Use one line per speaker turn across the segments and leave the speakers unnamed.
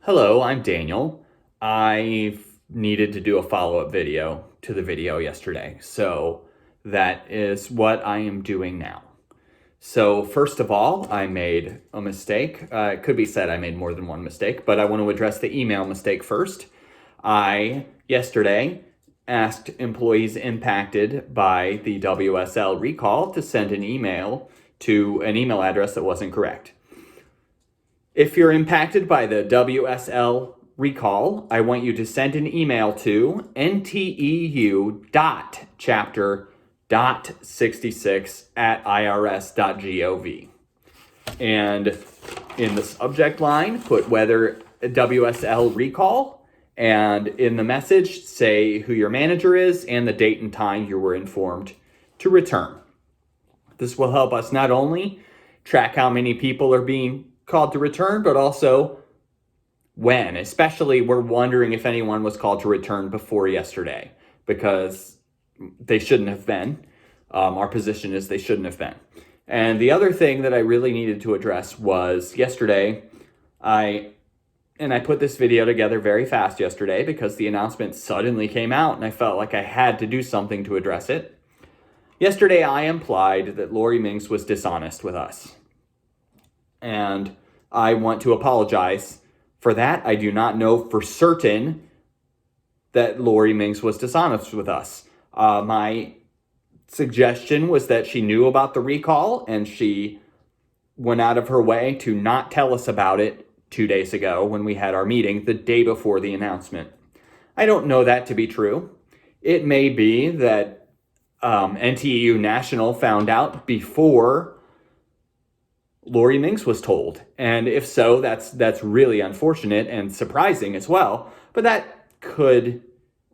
Hello, I'm Daniel. I needed to do a follow-up video to the video yesterday, so that is what I am doing now. So first of all, I made a mistake. It could be said I made more than one mistake, but I want to address the email mistake first. I, yesterday, asked employees impacted by the WSL recall to send an email to an email address that wasn't correct. If you're impacted by the WSL recall, I want you to send an email to nteu.chapter.66@irs.gov. And in the subject line, put whether WSL recall, and in the message, say who your manager is and the date and time you were informed to return. This will help us not only track how many people are being called to return, but also when. Especially, we're wondering if anyone was called to return before yesterday, because they shouldn't have been. Our position is they shouldn't have been. And the other thing that I really needed to address was yesterday, I put this video together very fast yesterday because the announcement suddenly came out and I felt like I had to do something to address it. Yesterday, I implied that Lori Minks was dishonest with us. And I want to apologize for that. I do not know for certain that Lori Minks was dishonest with us. My suggestion was that she knew about the recall and she went out of her way to not tell us about it 2 days ago when we had our meeting the day before the announcement. I don't know that to be true. It may be that NTEU National found out before Lori Minks was told. And if so, that's really unfortunate and surprising as well. But that could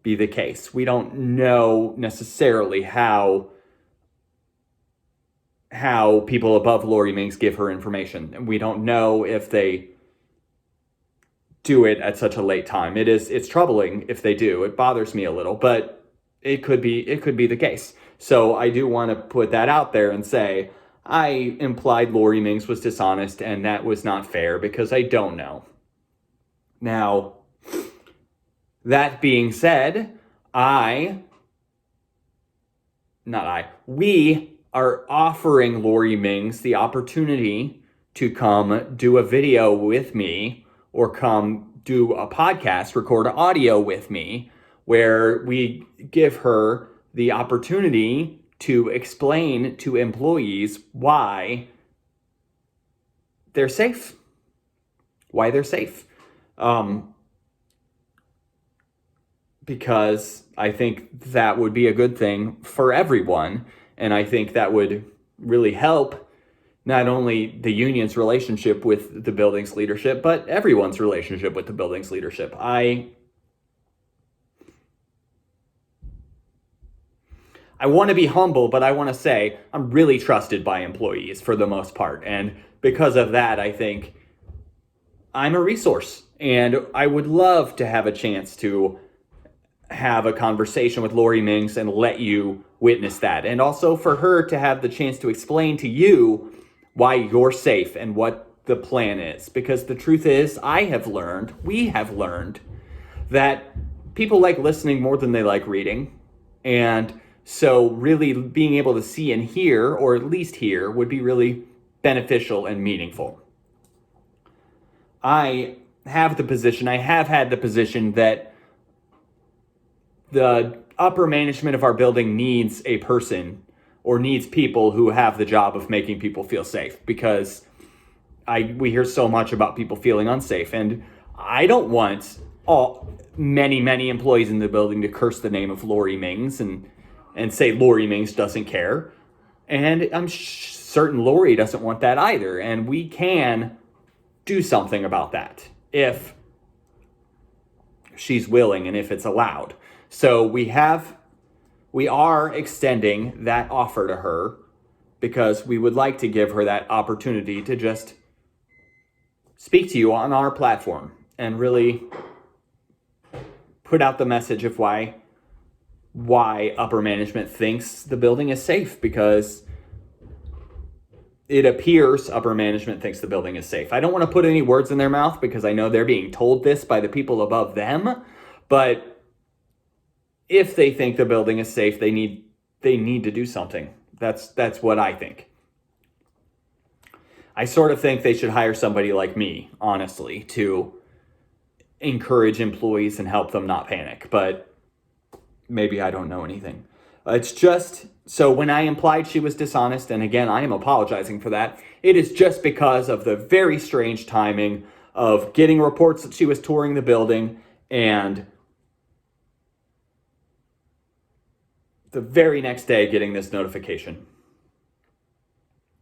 be the case. We don't know necessarily how people above Lori Minks give her information. And we don't know if they do it at such a late time. It's troubling if they do. It bothers me a little, but it could be the case. So I do want to put that out there and say, I implied Lori Minks was dishonest, and that was not fair because I don't know. Now, that being said, we are offering Lori Minks the opportunity to come do a video with me or come do a podcast, record audio with me, where we give her the opportunity to explain to employees why they're safe. Because I think that would be a good thing for everyone. And I think that would really help not only the union's relationship with the building's leadership, but everyone's relationship with the building's leadership. I want to be humble, but I want to say I'm really trusted by employees for the most part. And because of that, I think I'm a resource. And I would love to have a chance to have a conversation with Lori Minks and let you witness that. And also for her to have the chance to explain to you why you're safe and what the plan is. Because the truth is, we have learned that people like listening more than they like reading. And so really being able to see and hear, or at least hear, would be really beneficial and meaningful. I have had the position that the upper management of our building needs a person or needs people who have the job of making people feel safe, because we hear so much about people feeling unsafe, and I don't want many employees in the building to curse the name of Lori Minks and say Lori Minks doesn't care. And I'm certain Lori doesn't want that either. And we can do something about that if she's willing and if it's allowed. So we are extending that offer to her because we would like to give her that opportunity to just speak to you on our platform and really put out the message of why upper management thinks the building is safe, because it appears upper management thinks the building is safe. I don't want to put any words in their mouth because I know they're being told this by the people above them, but if they think the building is safe, they need to do something. That's what I think. I sort of think they should hire somebody like me, honestly, to encourage employees and help them not panic, but maybe I don't know anything. It's just, so when I implied she was dishonest, and again, I am apologizing for that, it is just because of the very strange timing of getting reports that she was touring the building and the very next day getting this notification.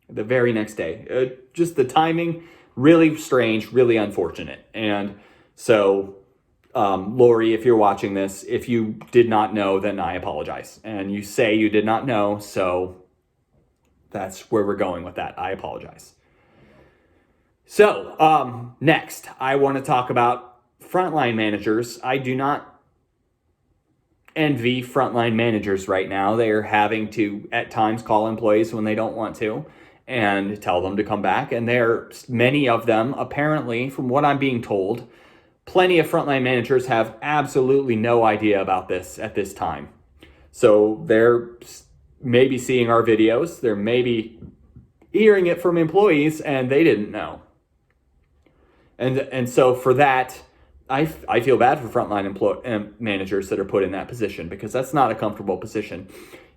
The very next day. Just the timing, really strange, really unfortunate. And so, Lori, if you're watching this, if you did not know, then I apologize. And you say you did not know, so that's where we're going with that. I apologize. So, next, I want to talk about frontline managers. I do not envy frontline managers right now. They are having to, at times, call employees when they don't want to and tell them to come back. And many of them, apparently, from what I'm being told, plenty of frontline managers have absolutely no idea about this at this time. So they're maybe seeing our videos, they're maybe hearing it from employees, and they didn't know. And so for that, I feel bad for frontline managers that are put in that position, because that's not a comfortable position.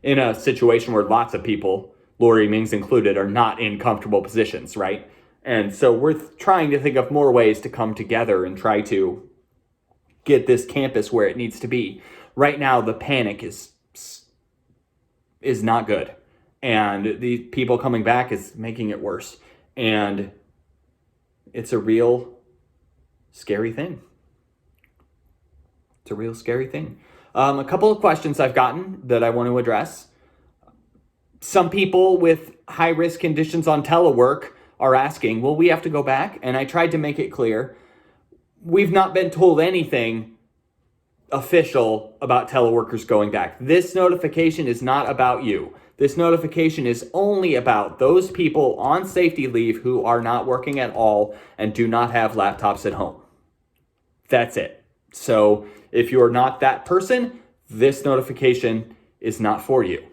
In a situation where lots of people, Lori Mings included, are not in comfortable positions, right? And so we're trying to think of more ways to come together and try to get this campus where it needs to be. Right now, the panic is not good. And the people coming back is making it worse. And it's a real scary thing. It's a real scary thing. A couple of questions I've gotten that I want to address. Some people with high-risk conditions on telework are asking, will we have to go back? And I tried to make it clear, we've not been told anything official about teleworkers going back. This notification is not about you. This notification is only about those people on safety leave who are not working at all and do not have laptops at home. That's it. So if you're not that person, this notification is not for you.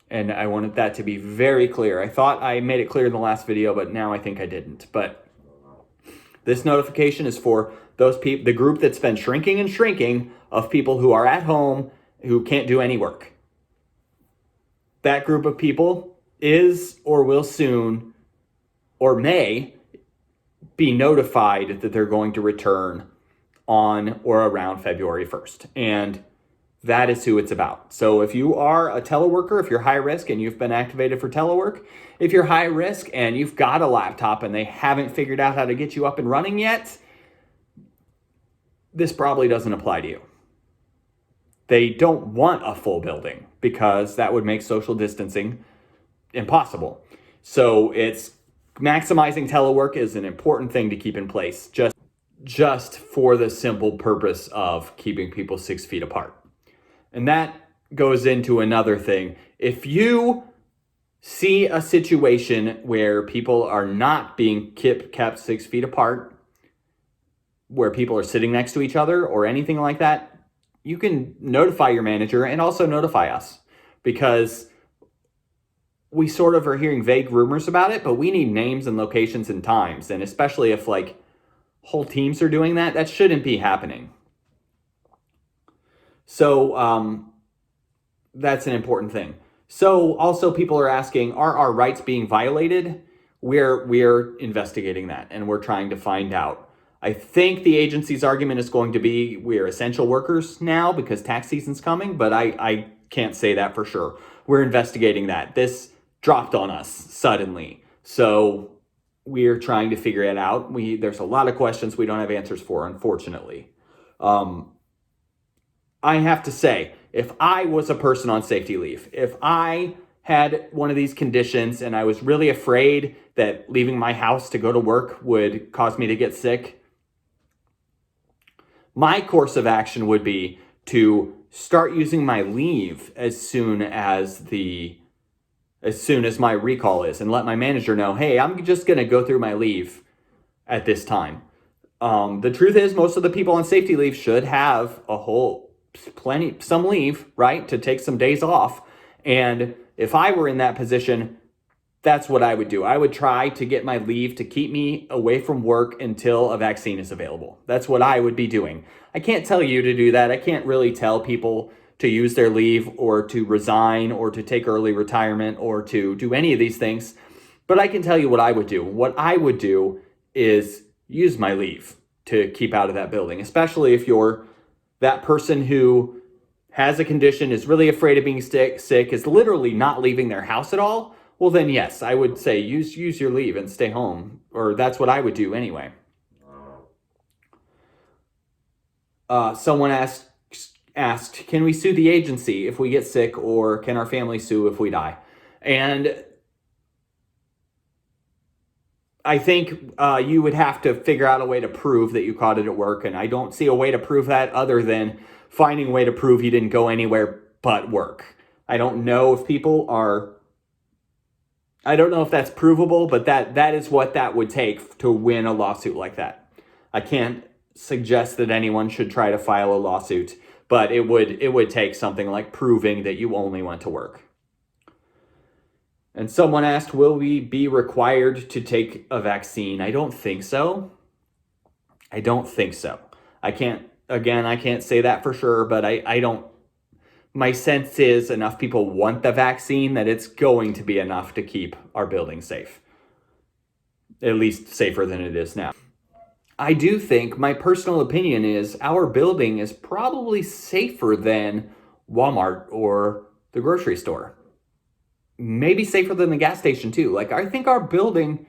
And I wanted that to be very clear. I thought I made it clear in the last video, but now I think I didn't. But this notification is for those people, the group that's been shrinking and shrinking of people who are at home, who can't do any work. That group of people is or will soon or may be notified that they're going to return on or around February 1st. And that is who it's about. So if you are a teleworker, if you're high risk and you've been activated for telework, if you're high risk and you've got a laptop and they haven't figured out how to get you up and running yet, this probably doesn't apply to you. They don't want a full building because that would make social distancing impossible. So it's maximizing telework is an important thing to keep in place just for the simple purpose of keeping people 6 feet apart. And that goes into another thing. If you see a situation where people are not being kept 6 feet apart, where people are sitting next to each other or anything like that, you can notify your manager and also notify us, because we sort of are hearing vague rumors about it, but we need names and locations and times. And especially if like whole teams are doing that, that shouldn't be happening. So that's an important thing. So also people are asking, are our rights being violated? We're investigating that and we're trying to find out. I think the agency's argument is going to be we're essential workers now because tax season's coming, but I can't say that for sure. We're investigating that. This dropped on us suddenly. So we're trying to figure it out. There's a lot of questions we don't have answers for, unfortunately. I have to say, if I was a person on safety leave, if I had one of these conditions and I was really afraid that leaving my house to go to work would cause me to get sick, my course of action would be to start using my leave as soon as as soon as my recall is, and let my manager know, hey, I'm just going to go through my leave at this time. The truth is, most of the people on safety leave should have some leave, right, to take some days off. And if I were in that position, that's what I would do. I would try to get my leave to keep me away from work until a vaccine is available. That's what I would be doing. I can't tell you to do that. I can't really tell people to use their leave or to resign or to take early retirement or to do any of these things. But I can tell you what I would do. What I would do is use my leave to keep out of that building, especially if you're that person who has a condition, is really afraid of being sick, is literally not leaving their house at all. Well, then yes, I would say use your leave and stay home, or that's what I would do anyway. Someone asked, can we sue the agency if we get sick, or can our family sue if we die? And I think you would have to figure out a way to prove that you caught it at work, and I don't see a way to prove that other than finding a way to prove you didn't go anywhere but work. I don't know if that's provable, but that is what that would take to win a lawsuit like that. I can't suggest that anyone should try to file a lawsuit, but it would take something like proving that you only went to work. And someone asked, will we be required to take a vaccine? I don't think so. I can't say that for sure, but I don't. My sense is enough people want the vaccine that it's going to be enough to keep our building safe. At least safer than it is now. I do think, my personal opinion is, our building is probably safer than Walmart or the grocery store. Maybe safer than the gas station too. Like, I think our building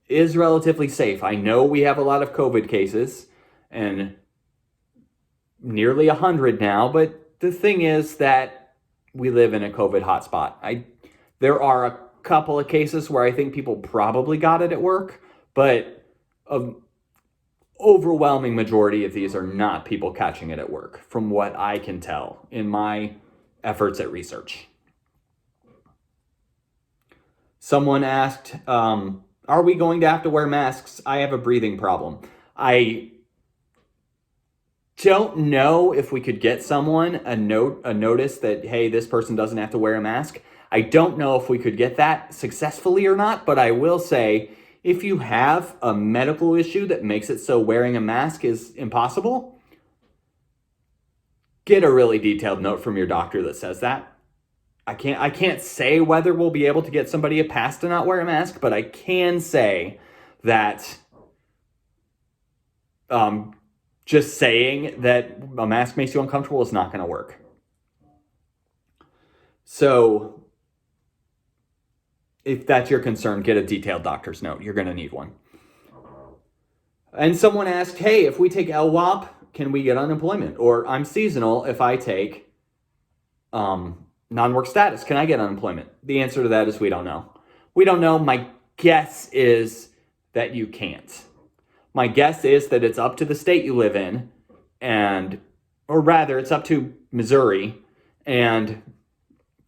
is relatively safe. I know we have a lot of COVID cases, and nearly 100 now, but the thing is that we live in a COVID hotspot. There are a couple of cases where I think people probably got it at work, but an overwhelming majority of these are not people catching it at work, from what I can tell in my efforts at research. Someone asked, are we going to have to wear masks? I have a breathing problem. I don't know if we could get someone a notice that, hey, this person doesn't have to wear a mask. I don't know if we could get that successfully or not, but I will say, if you have a medical issue that makes it so wearing a mask is impossible, get a really detailed note from your doctor that says that. I can't say whether we'll be able to get somebody a pass to not wear a mask, but I can say that just saying that a mask makes you uncomfortable is not going to work. So if that's your concern, get a detailed doctor's note. You're going to need one. And someone asked, hey, if we take LWOP, can we get unemployment? Or I'm seasonal, if I take non-work status, can I get unemployment? The answer to that is we don't know. We don't know. My guess is that you can't. My guess is that it's up to the state you live in, or rather, it's up to Missouri, and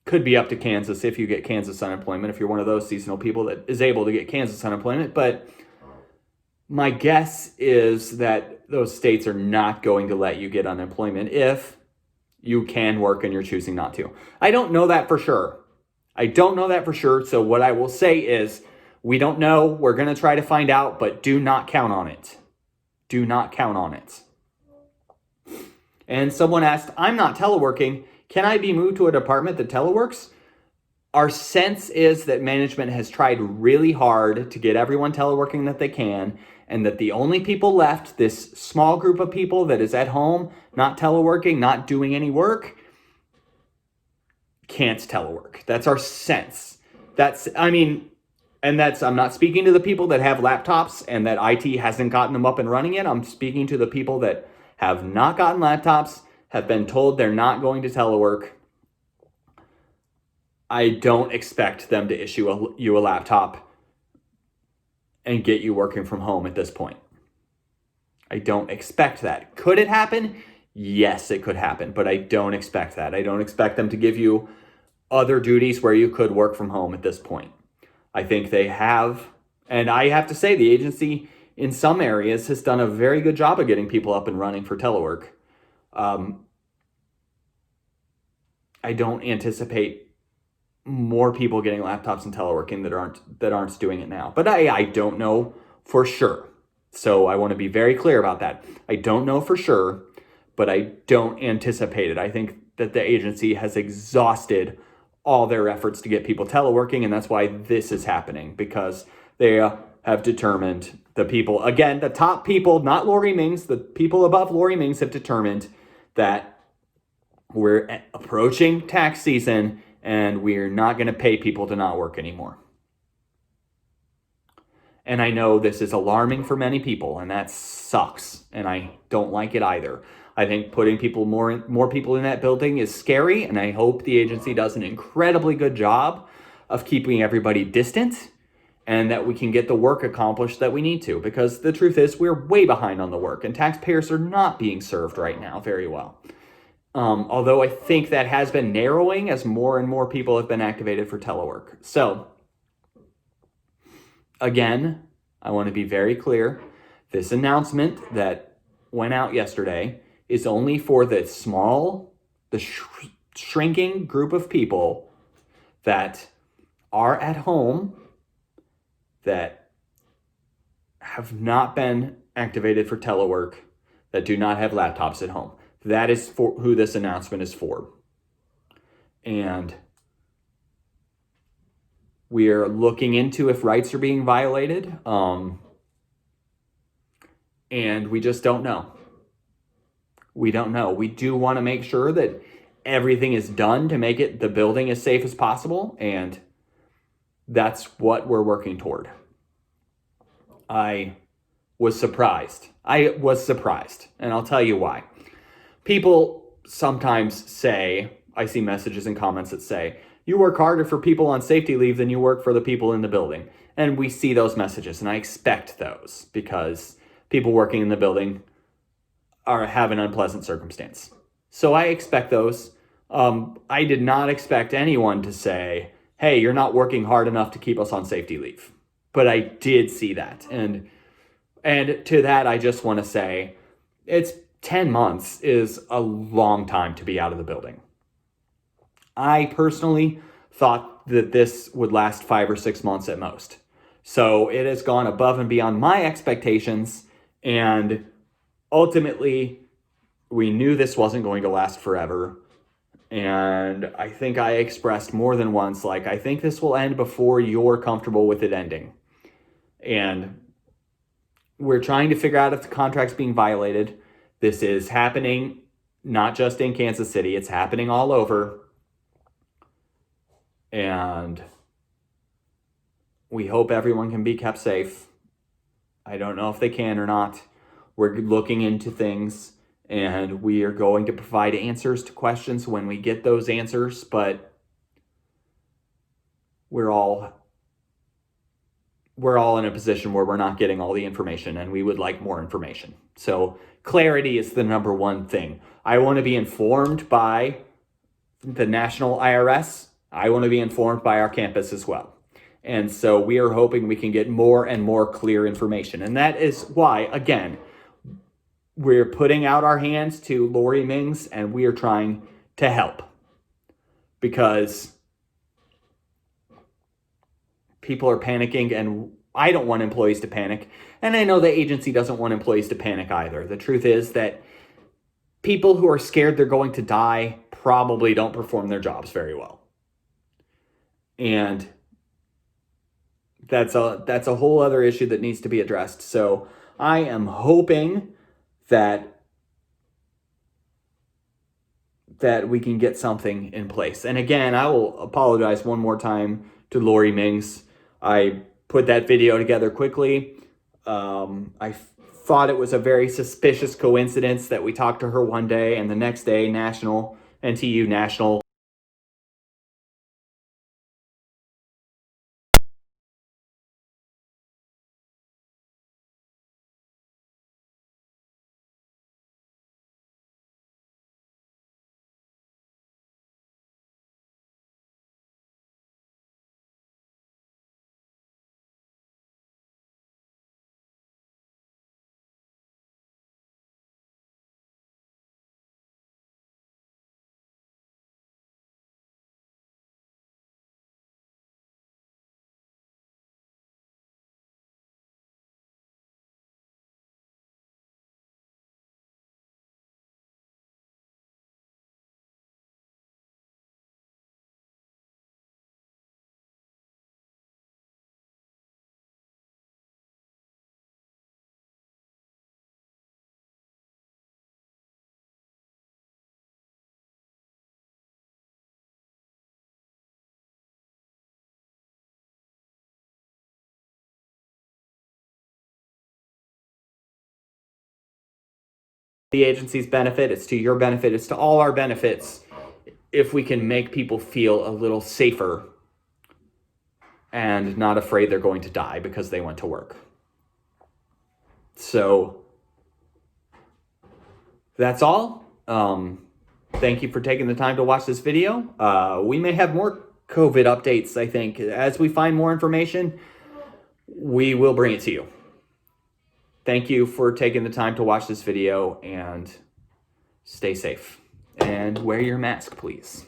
could be up to Kansas if you get Kansas unemployment, if you're one of those seasonal people that is able to get Kansas unemployment. But my guess is that those states are not going to let you get unemployment if you can work and you're choosing not to. I don't know that for sure. So what I will say is, we don't know. We're going to try to find out, but do not count on it. Do not count on it. And someone asked, I'm not teleworking. Can I be moved to a department that teleworks? Our sense is that management has tried really hard to get everyone teleworking that they can, and that the only people left, this small group of people that is at home, not teleworking, not doing any work, can't telework. That's our sense. I'm not speaking to the people that have laptops and that IT hasn't gotten them up and running yet. I'm speaking to the people that have not gotten laptops, have been told they're not going to telework. I don't expect them to issue you a laptop and get you working from home at this point. I don't expect that. Could it happen? Yes, it could happen, but I don't expect that. I don't expect them to give you other duties where you could work from home at this point. I think they have, and I have to say the agency in some areas has done a very good job of getting people up and running for telework. I don't anticipate more people getting laptops and teleworking that aren't doing it now. But I don't know for sure. So I want to be very clear about that. I don't know for sure, but I don't anticipate it. I think that the agency has exhausted all their efforts to get people teleworking, and that's why this is happening, because they have determined, the people, again, the top people, not Lori Mings, the people above Lori Mings have determined that we're approaching tax season and we're not going to pay people to not work anymore. And I know this is alarming for many people, and that sucks, and I don't like it either. I think putting more people in that building is scary, and I hope the agency does an incredibly good job of keeping everybody distant and that we can get the work accomplished that we need to, because the truth is we're way behind on the work and taxpayers are not being served right now very well. Although I think that has been narrowing as more and more people have been activated for telework. So again, I want to be very clear. This announcement that went out yesterday is only for the shrinking group of people that are at home that have not been activated for telework, that do not have laptops at home. That is for who this announcement is for. And we are looking into if rights are being violated. And we just don't know. We don't know. We do want to make sure that everything is done to make the building as safe as possible. And that's what we're working toward. I was surprised. And I'll tell you why. People sometimes say, I see messages and comments that say, you work harder for people on safety leave than you work for the people in the building. And we see those messages, and I expect those because people working in the building have an unpleasant circumstance. So I expect those. I did not expect anyone to say, hey, you're not working hard enough to keep us on safety leave. But I did see that. And to that, I just want to say, it's 10 months is a long time to be out of the building. I personally thought that this would last 5 or 6 months at most. So it has gone above and beyond my expectations. And ultimately, we knew this wasn't going to last forever. And I think I expressed more than once, like, I think this will end before you're comfortable with it ending. And we're trying to figure out if the contract's being violated. This is happening not just in Kansas City, it's happening all over. And we hope everyone can be kept safe. I don't know if they can or not. We're looking into things, and we are going to provide answers to questions when we get those answers, but we're all in a position where we're not getting all the information, and we would like more information. So clarity is the number one thing. I want to be informed by the national IRS. I want to be informed by our campus as well. And so we are hoping we can get more and more clear information. And that is why, again, we're putting out our hands to Lori Mings, and we are trying to help, because people are panicking, and I don't want employees to panic. And I know the agency doesn't want employees to panic either. The truth is that people who are scared they're going to die probably don't perform their jobs very well. And that's a whole other issue that needs to be addressed. So I am hoping that we can get something in place. And again, I will apologize one more time to Lori Mings. I put that video together quickly. I thought it was a very suspicious coincidence that we talked to her one day and the next day NTU National the agency's benefit, it's to your benefit, it's to all our benefits if we can make people feel a little safer and not afraid they're going to die because they went to work. So that's all. Thank you for taking the time to watch this video. We may have more COVID updates, I think. As we find more information, we will bring it to you. Thank you for taking the time to watch this video, and stay safe. And wear your mask, please.